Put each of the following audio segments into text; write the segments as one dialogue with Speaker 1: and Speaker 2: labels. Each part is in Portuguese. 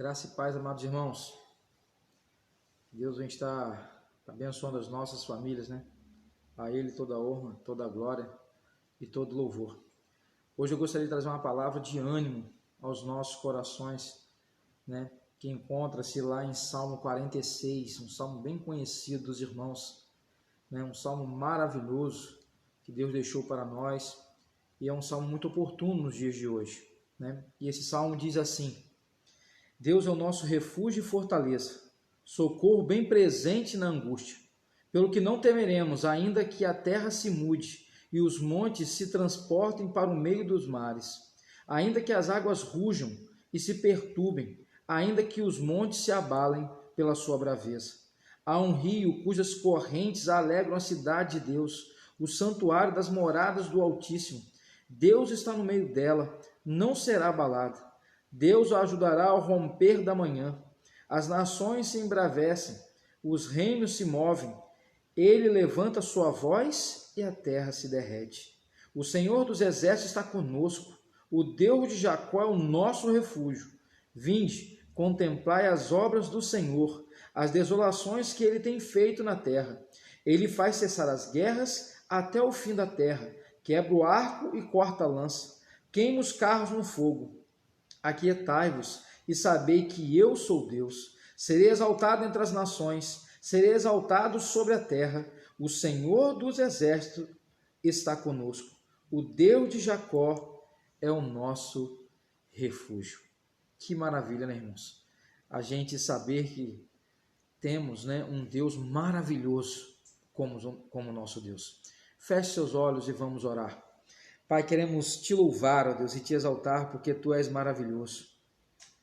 Speaker 1: Graça e paz, amados irmãos. Deus vem estar abençoando as nossas famílias, né? A Ele toda a honra, toda a glória e todo louvor. Hoje eu gostaria de trazer uma palavra de ânimo aos nossos corações, né? Que encontra-se lá em Salmo 46, um salmo bem conhecido dos irmãos, né? Um salmo maravilhoso que Deus deixou para nós e é um salmo muito oportuno nos dias de hoje, né? E esse salmo diz assim: Deus é o nosso refúgio e fortaleza, socorro bem presente na angústia. Pelo que não temeremos, ainda que a terra se mude e os montes se transportem para o meio dos mares, ainda que as águas rujam e se perturbem, ainda que os montes se abalem pela sua braveza. Há um rio cujas correntes alegram a cidade de Deus, o santuário das moradas do Altíssimo. Deus está no meio dela, não será abalada. Deus o ajudará ao romper da manhã. As nações se embravecem, os reinos se movem. Ele levanta sua voz e a terra se derrete. O Senhor dos exércitos está conosco. O Deus de Jacó é o nosso refúgio. Vinde, contemplai as obras do Senhor, as desolações que ele tem feito na terra. Ele faz cessar as guerras até o fim da terra. Quebra o arco e corta a lança. Queima os carros no fogo. Aquietai-vos e sabei que eu sou Deus. Serei exaltado entre as nações, serei exaltado sobre a terra. O Senhor dos exércitos está conosco. O Deus de Jacó é o nosso refúgio. Que maravilha, né, irmãos? A gente saber que temos, né, um Deus maravilhoso como nosso Deus. Feche seus olhos e vamos orar. Pai, queremos te louvar, ó Deus, e te exaltar, porque tu és maravilhoso.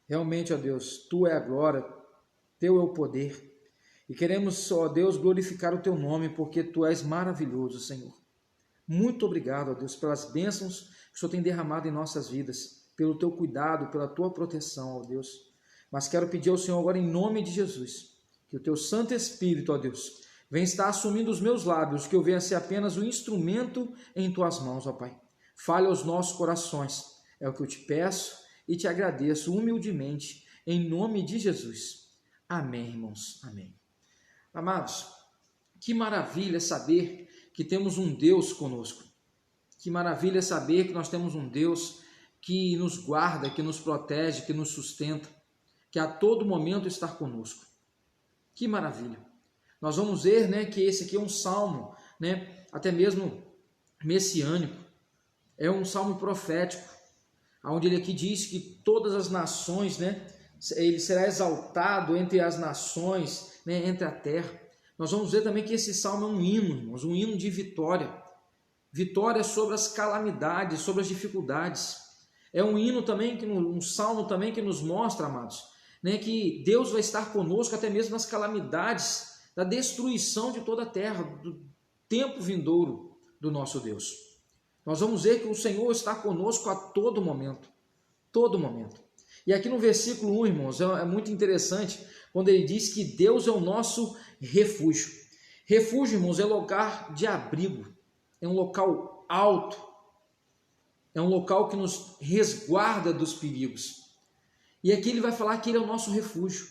Speaker 1: Realmente, ó Deus, tu é a glória, teu é o poder. E queremos, ó Deus, glorificar o teu nome, porque tu és maravilhoso, Senhor. Muito obrigado, ó Deus, pelas bênçãos que o Senhor tem derramado em nossas vidas, pelo teu cuidado, pela tua proteção, ó Deus. Mas quero pedir ao Senhor agora, em nome de Jesus, que o teu Santo Espírito, ó Deus, venha estar assumindo os meus lábios, que eu venha ser apenas um instrumento em tuas mãos, ó Pai. Fale aos nossos corações, é o que eu te peço e te agradeço humildemente, em nome de Jesus. Amém, irmãos, amém. Amados, que maravilha saber que temos um Deus conosco. Que maravilha saber que nós temos um Deus que nos guarda, que nos protege, que nos sustenta, que a todo momento está conosco. Que maravilha. Nós vamos ver, né, que esse aqui é um salmo, né, até mesmo messiânico. É um salmo profético, onde ele aqui diz que todas as nações, né, ele será exaltado entre as nações, né, entre a terra. Nós vamos ver também que esse salmo é um hino, irmãos, um hino de vitória. Vitória sobre as calamidades, sobre as dificuldades. É um hino também, um salmo também que nos mostra, amados, né, que Deus vai estar conosco até mesmo nas calamidades da destruição de toda a terra, do tempo vindouro do nosso Deus. Nós vamos ver que o Senhor está conosco a todo momento. Todo momento. E aqui no versículo 1, irmãos, é muito interessante quando ele diz que Deus é o nosso refúgio. Refúgio, irmãos, é lugar de abrigo. É um local alto. É um local que nos resguarda dos perigos. E aqui ele vai falar que ele é o nosso refúgio.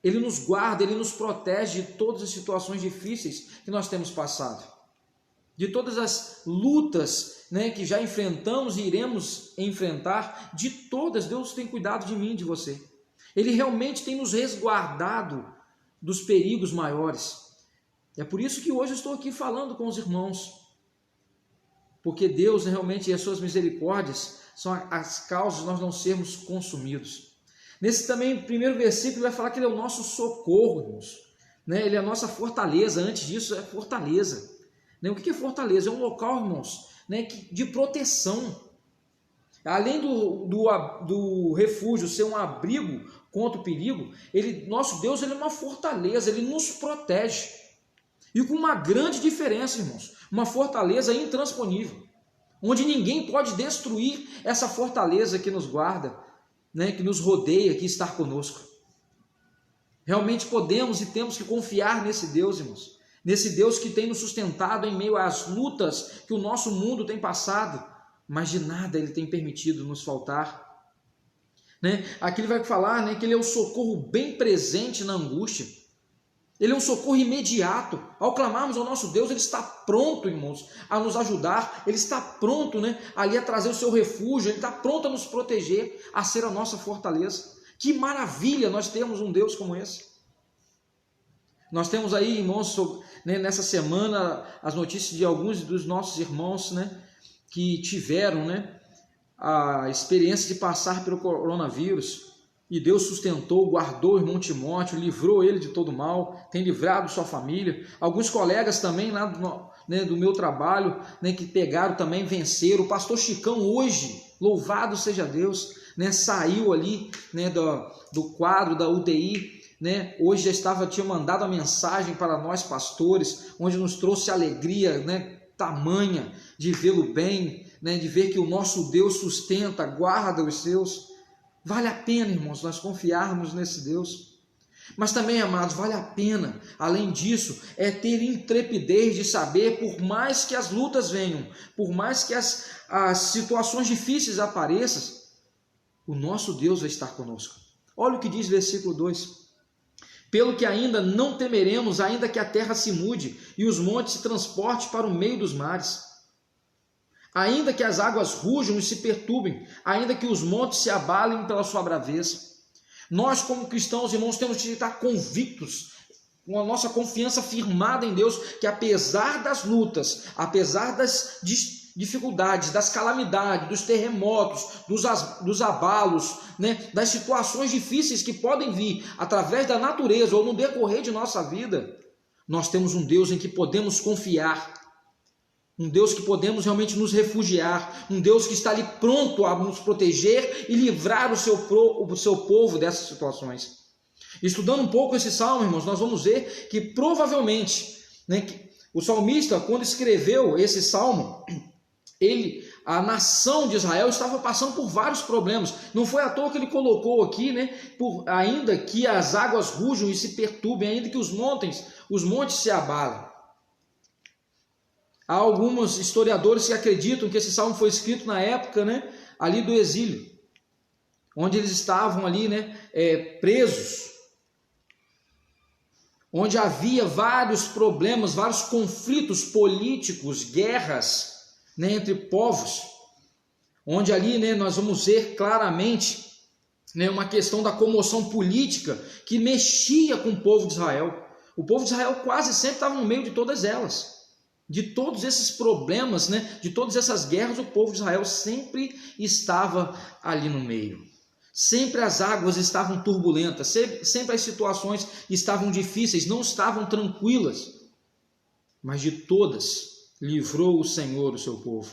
Speaker 1: Ele nos guarda, ele nos protege de todas as situações difíceis que nós temos passado. De todas as lutas, né, que já enfrentamos e iremos enfrentar, de todas, Deus tem cuidado de mim e de você. Ele realmente tem nos resguardado dos perigos maiores. É por isso que hoje eu estou aqui falando com os irmãos. Porque Deus realmente e as suas misericórdias são as causas de nós não sermos consumidos. Nesse também primeiro versículo ele vai falar que ele é o nosso socorro, irmãos. Né? Ele é a nossa fortaleza, antes disso é fortaleza. O que é fortaleza? É um local, irmãos, né, de proteção. Além do refúgio ser um abrigo contra o perigo, nosso Deus ele é uma fortaleza, ele nos protege. E com uma grande diferença, irmãos, uma fortaleza intransponível, onde ninguém pode destruir essa fortaleza que nos guarda, né, que nos rodeia, que está conosco. Realmente podemos e temos que confiar nesse Deus, irmãos. Nesse Deus que tem nos sustentado em meio às lutas que o nosso mundo tem passado, mas de nada ele tem permitido nos faltar. né? Aqui ele vai falar, né, que ele é o socorro bem presente na angústia. Ele é um socorro imediato. Ao clamarmos ao nosso Deus, Ele está pronto, irmãos, a nos ajudar. Ele está pronto, né, ali a trazer o seu refúgio. Ele está pronto a nos proteger, a ser a nossa fortaleza. Que maravilha nós temos um Deus como esse. Nós temos aí, irmãos, né, nessa semana, as notícias de alguns dos nossos irmãos, né, que tiveram, né, a experiência de passar pelo coronavírus. E Deus sustentou, guardou o irmão Timóteo, livrou ele de todo mal, tem livrado sua família. Alguns colegas também lá do meu trabalho, né, que pegaram também, venceram. O pastor Chicão hoje, louvado seja Deus, né, saiu ali, né, do quadro da UTI, né, hoje tinha mandado a mensagem para nós pastores, onde nos trouxe alegria, né, tamanha de vê-lo bem, né, de ver que o nosso Deus sustenta, guarda os seus. Vale a pena, irmãos, nós confiarmos nesse Deus. Mas também, amados, vale a pena, além disso, é ter intrepidez de saber, por mais que as lutas venham, por mais que as situações difíceis apareçam, o nosso Deus vai estar conosco. Olha o que diz o versículo 2. Pelo que ainda não temeremos, ainda que a terra se mude e os montes se transportem para o meio dos mares. Ainda que as águas rujam e se perturbem, ainda que os montes se abalem pela sua braveza. Nós, como cristãos, irmãos, temos que estar convictos, com a nossa confiança firmada em Deus, que apesar das lutas, apesar das dificuldades, das calamidades, dos terremotos, dos abalos, né, das situações difíceis que podem vir através da natureza ou no decorrer de nossa vida, nós temos um Deus em que podemos confiar, um Deus que podemos realmente nos refugiar, um Deus que está ali pronto a nos proteger e livrar o seu povo dessas situações. Estudando um pouco esse salmo, irmãos, nós vamos ver que provavelmente, né, que o salmista, quando escreveu esse salmo, a nação de Israel estava passando por vários problemas. Não foi à toa que ele colocou aqui, né, ainda que as águas rujam e se perturbem, ainda que os montes se abalem. Há alguns historiadores que acreditam que esse salmo foi escrito na época, né, ali do exílio, onde eles estavam ali, né, presos, onde havia vários problemas, vários conflitos políticos, guerras, né, entre povos, onde ali, né, nós vamos ver claramente, né, uma questão da comoção política que mexia com o povo de Israel. O povo de Israel quase sempre estava no meio de todas elas. De todos esses problemas, né, de todas essas guerras, o povo de Israel sempre estava ali no meio. Sempre as águas estavam turbulentas, sempre as situações estavam difíceis, não estavam tranquilas. Mas de todas livrou o Senhor o seu povo.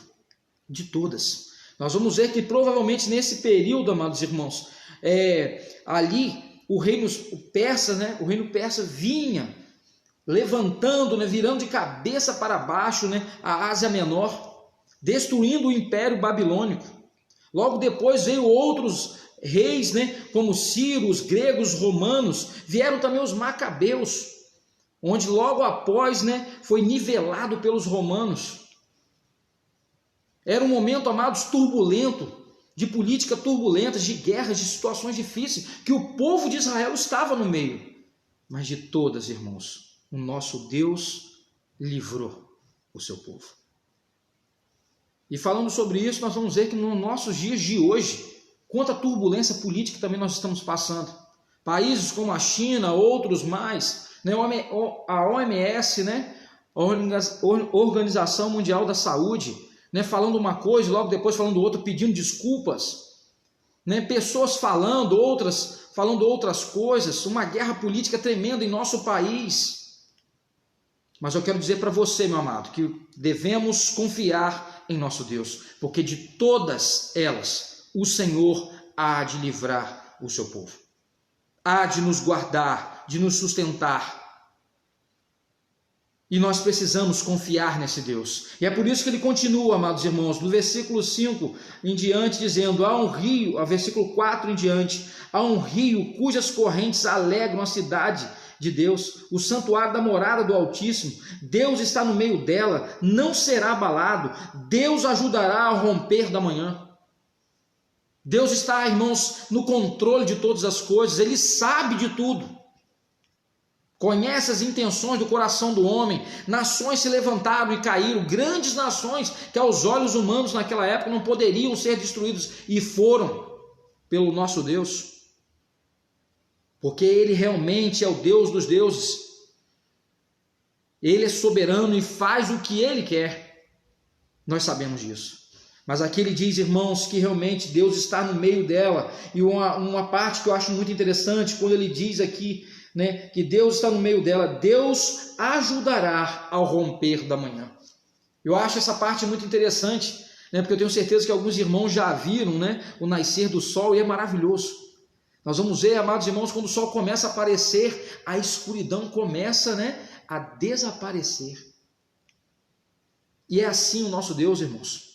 Speaker 1: De todas. Nós vamos ver que provavelmente nesse período, amados irmãos, ali o reino persa vinha levantando, né, virando de cabeça para baixo, né, a Ásia Menor, destruindo o Império Babilônico. Logo depois veio outros reis, né, como Ciro, os gregos, romanos, vieram também os macabeus, onde logo após, né, foi nivelado pelos romanos. Era um momento, amados, turbulento, de política turbulenta, de guerras, de situações difíceis, que o povo de Israel estava no meio. Mas de todas, irmãos, o nosso Deus livrou o seu povo. E falando sobre isso, nós vamos ver que nos nossos dias de hoje, quanta turbulência política também nós estamos passando. Países como a China, outros mais, né, a OMS, né, a Organização Mundial da Saúde, né, falando uma coisa e logo depois falando outra, pedindo desculpas. Né, pessoas falando, outras falando outras coisas, uma guerra política tremenda em nosso país. Mas eu quero dizer para você, meu amado, que devemos confiar em nosso Deus, porque de todas elas o Senhor há de livrar o seu povo, há de nos guardar, de nos sustentar. E nós precisamos confiar nesse Deus. E é por isso que ele continua, amados irmãos, no versículo 5 em diante, dizendo, há um rio, a versículo 4 em diante, há um rio cujas correntes alegram a cidade de Deus, o santuário da morada do Altíssimo. Deus está no meio dela, não será abalado, Deus ajudará ao romper da manhã. Deus está, irmãos, no controle de todas as coisas, Ele sabe de tudo. Conhece as intenções do coração do homem. Nações se levantaram e caíram, grandes nações que aos olhos humanos naquela época não poderiam ser destruídas, e foram pelo nosso Deus. Porque Ele realmente é o Deus dos deuses. Ele é soberano e faz o que Ele quer. Nós sabemos disso. Mas aqui ele diz, irmãos, que realmente Deus está no meio dela. E uma parte que eu acho muito interessante, quando ele diz aqui, né, que Deus está no meio dela, Deus ajudará ao romper da manhã. Eu acho essa parte muito interessante, né, porque eu tenho certeza que alguns irmãos já viram, né, o nascer do sol, e é maravilhoso. Nós vamos ver, amados irmãos, quando o sol começa a aparecer, a escuridão começa, né, a desaparecer. E é assim o nosso Deus, irmãos.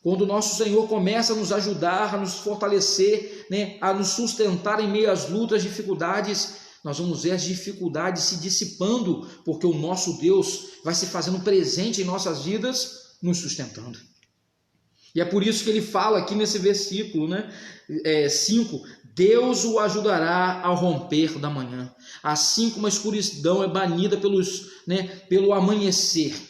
Speaker 1: Quando o nosso Senhor começa a nos ajudar, a nos fortalecer, né, a nos sustentar em meio às lutas, dificuldades, nós vamos ver as dificuldades se dissipando, porque o nosso Deus vai se fazendo presente em nossas vidas, nos sustentando. E é por isso que ele fala aqui nesse versículo, né, 5, Deus o ajudará ao romper da manhã, assim como a escuridão é banida pelo amanhecer.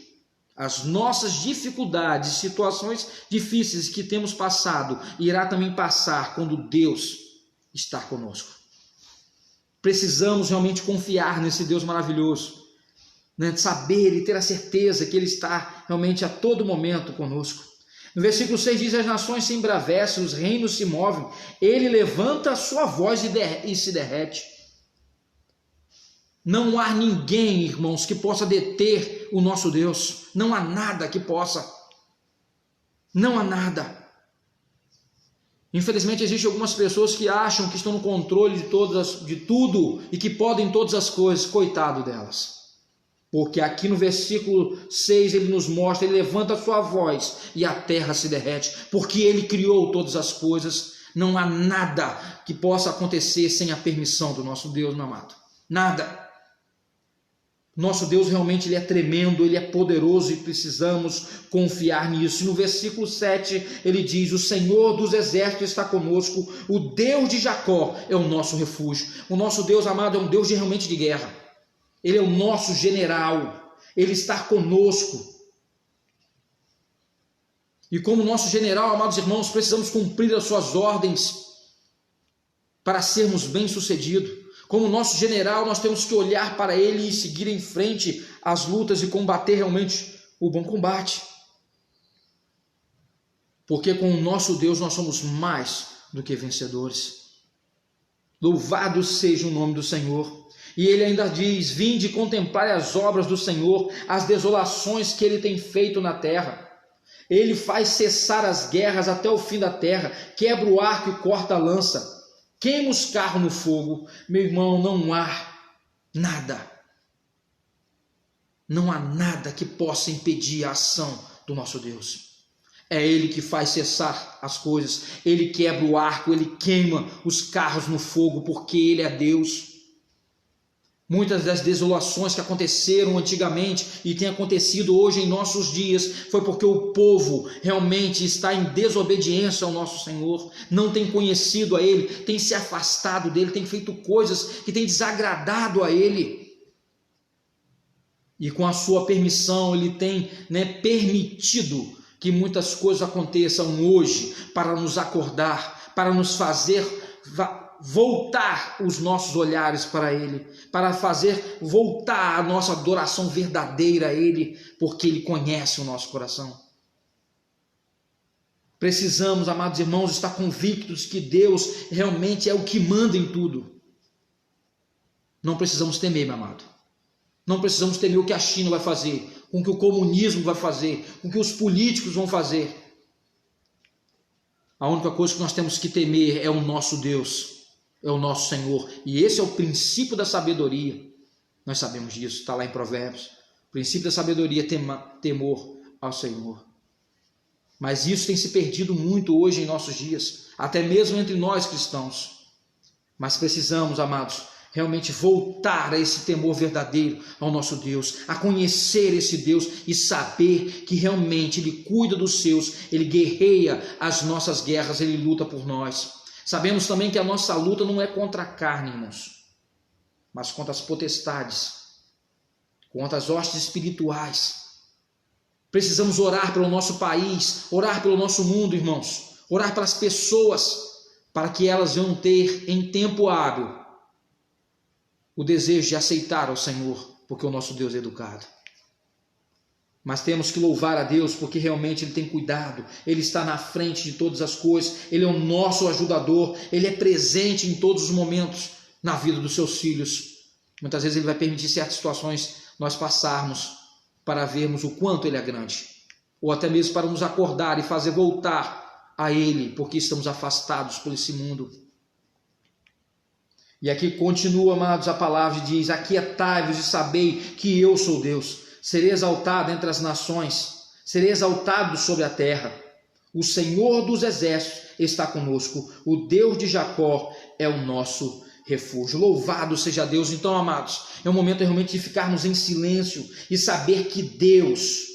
Speaker 1: As nossas dificuldades, situações difíceis que temos passado, irá também passar quando Deus está conosco. Precisamos realmente confiar nesse Deus maravilhoso, né? Saber e ter a certeza que Ele está realmente a todo momento conosco. No versículo 6 diz, as nações se embravecem, os reinos se movem, Ele levanta a sua voz e se derrete. Não há ninguém, irmãos, que possa deter o nosso Deus. Não há nada que possa. Não há nada. Infelizmente, existem algumas pessoas que acham que estão no controle de tudo e que podem todas as coisas. Coitado delas. Porque aqui no versículo 6 ele nos mostra, ele levanta a sua voz e a terra se derrete. Porque ele criou todas as coisas. Não há nada que possa acontecer sem a permissão do nosso Deus, meu amado. Nada. Nosso Deus realmente ele é tremendo, Ele é poderoso e precisamos confiar nisso. No versículo 7 ele diz, o Senhor dos exércitos está conosco, o Deus de Jacó é o nosso refúgio. O nosso Deus, amado, é um Deus realmente de guerra. Ele é o nosso general, Ele está conosco. E como nosso general, amados irmãos, precisamos cumprir as suas ordens para sermos bem-sucedidos. Como nosso general, nós temos que olhar para Ele e seguir em frente às lutas e combater realmente o bom combate. Porque com o nosso Deus nós somos mais do que vencedores. Louvado seja o nome do Senhor. E Ele ainda diz, vinde contemplar as obras do Senhor, as desolações que Ele tem feito na terra. Ele faz cessar as guerras até o fim da terra, quebra o arco e corta a lança. Queima os carros no fogo. Meu irmão, não há nada. Não há nada que possa impedir a ação do nosso Deus. É Ele que faz cessar as coisas. Ele quebra o arco, Ele queima os carros no fogo, porque Ele é Deus. Muitas das desolações que aconteceram antigamente e têm acontecido hoje em nossos dias foi porque o povo realmente está em desobediência ao nosso Senhor, não tem conhecido a Ele, tem se afastado dEle, tem feito coisas que têm desagradado a Ele. E com a sua permissão Ele tem permitido que muitas coisas aconteçam hoje para nos acordar, para nos fazer voltar os nossos olhares para Ele, para fazer voltar a nossa adoração verdadeira a Ele, porque Ele conhece o nosso coração. Precisamos, amados irmãos, estar convictos que Deus realmente é o que manda em tudo. Não precisamos temer, meu amado. Não precisamos temer o que a China vai fazer, com o que o comunismo vai fazer, com o que os políticos vão fazer. A única coisa que nós temos que temer é o nosso Deus, é o nosso Senhor, e esse é o princípio da sabedoria. Nós sabemos disso, está lá em Provérbios. O princípio da sabedoria é temor ao Senhor. Mas isso tem se perdido muito hoje em nossos dias, até mesmo entre nós cristãos. Mas precisamos, amados, realmente voltar a esse temor verdadeiro ao nosso Deus, a conhecer esse Deus e saber que realmente Ele cuida dos seus, Ele guerreia as nossas guerras, Ele luta por nós. Sabemos também que a nossa luta não é contra a carne, irmãos, mas contra as potestades, contra as hostes espirituais. Precisamos orar pelo nosso país, orar pelo nosso mundo, irmãos, orar pelas pessoas, para que elas venham ter em tempo hábil o desejo de aceitar ao Senhor, porque o nosso Deus é educado. Mas temos que louvar a Deus, porque realmente Ele tem cuidado, Ele está na frente de todas as coisas, Ele é o nosso ajudador, Ele é presente em todos os momentos na vida dos seus filhos. Muitas vezes Ele vai permitir certas situações nós passarmos para vermos o quanto Ele é grande, ou até mesmo para nos acordar e fazer voltar a Ele, porque estamos afastados por esse mundo. E aqui continua, amados, a palavra diz: aquietai-vos e sabei que eu sou Deus, serei exaltado entre as nações, serei exaltado sobre a terra. O Senhor dos exércitos está conosco, o Deus de Jacó é o nosso refúgio. Louvado seja Deus. Então, amados, é um momento realmente de ficarmos em silêncio e saber que Deus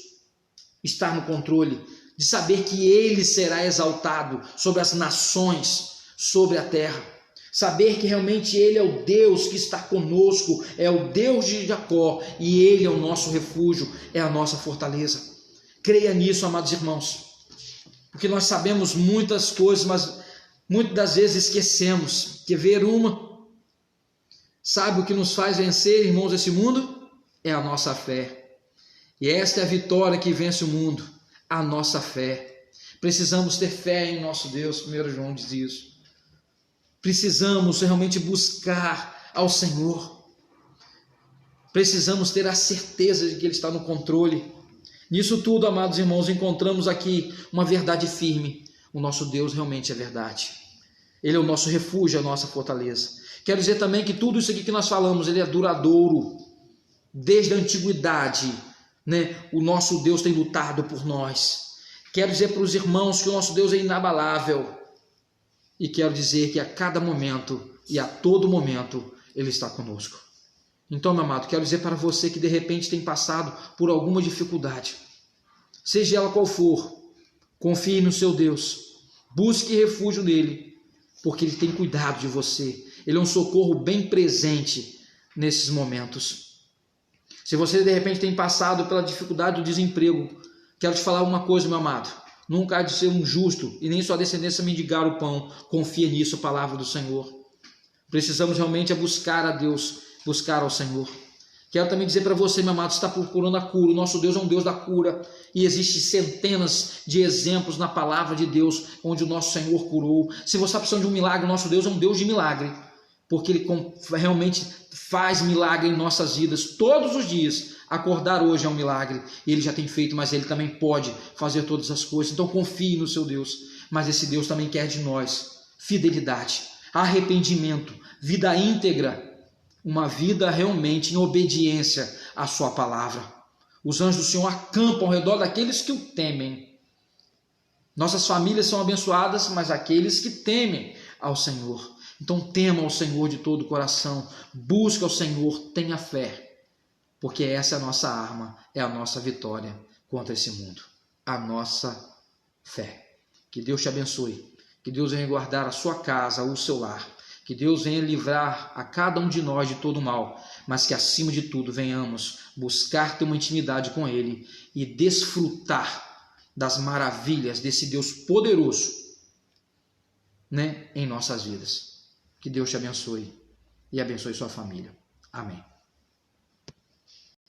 Speaker 1: está no controle, de saber que Ele será exaltado sobre as nações, sobre a terra. Saber que realmente Ele é o Deus que está conosco, é o Deus de Jacó, e Ele é o nosso refúgio, é a nossa fortaleza. Creia nisso, amados irmãos, porque nós sabemos muitas coisas, mas muitas das vezes esquecemos. Quer ver uma? Sabe o que nos faz vencer, irmãos, esse mundo? É a nossa fé. E esta é a vitória que vence o mundo, a nossa fé. Precisamos ter fé em nosso Deus, 1 João diz isso. Precisamos realmente buscar ao Senhor. Precisamos ter a certeza de que Ele está no controle. Nisso tudo, amados irmãos, encontramos aqui uma verdade firme. O nosso Deus realmente é verdade. Ele é o nosso refúgio, a nossa fortaleza. Quero dizer também que tudo isso aqui que nós falamos, Ele é duradouro. Desde a antiguidade, né? O nosso Deus tem lutado por nós. Quero dizer para os irmãos que o nosso Deus é inabalável. E quero dizer que a cada momento e a todo momento Ele está conosco. Então, meu amado, quero dizer para você que de repente tem passado por alguma dificuldade, seja ela qual for, confie no seu Deus, busque refúgio nele, porque Ele tem cuidado de você. Ele é um socorro bem presente nesses momentos. Se você de repente tem passado pela dificuldade do desemprego, quero te falar uma coisa, meu amado. Nunca há de ser um justo e nem sua descendência mendigar o pão. Confia nisso, a palavra do Senhor. Precisamos realmente buscar a Deus, buscar ao Senhor. Quero também dizer para você, meu amado, está procurando a cura. O nosso Deus é um Deus da cura. E existem centenas de exemplos na palavra de Deus onde o nosso Senhor curou. Se você está precisando de um milagre, o nosso Deus é um Deus de milagre. Porque Ele realmente faz milagre em nossas vidas todos os dias. Acordar hoje é um milagre, Ele já tem feito, mas Ele também pode fazer todas as coisas. Então confie no seu Deus, mas esse Deus também quer de nós fidelidade, arrependimento, vida íntegra, uma vida realmente em obediência à sua palavra. Os anjos do Senhor acampam ao redor daqueles que o temem. Nossas famílias são abençoadas, mas aqueles que temem ao Senhor. Então tema ao Senhor de todo o coração, busque ao Senhor, tenha fé. Porque essa é a nossa arma, é a nossa vitória contra esse mundo. A nossa fé. Que Deus te abençoe. Que Deus venha guardar a sua casa, o seu lar. Que Deus venha livrar a cada um de nós de todo mal. Mas que acima de tudo venhamos buscar ter uma intimidade com Ele e desfrutar das maravilhas desse Deus poderoso, né, em nossas vidas. Que Deus te abençoe e abençoe sua família. Amém.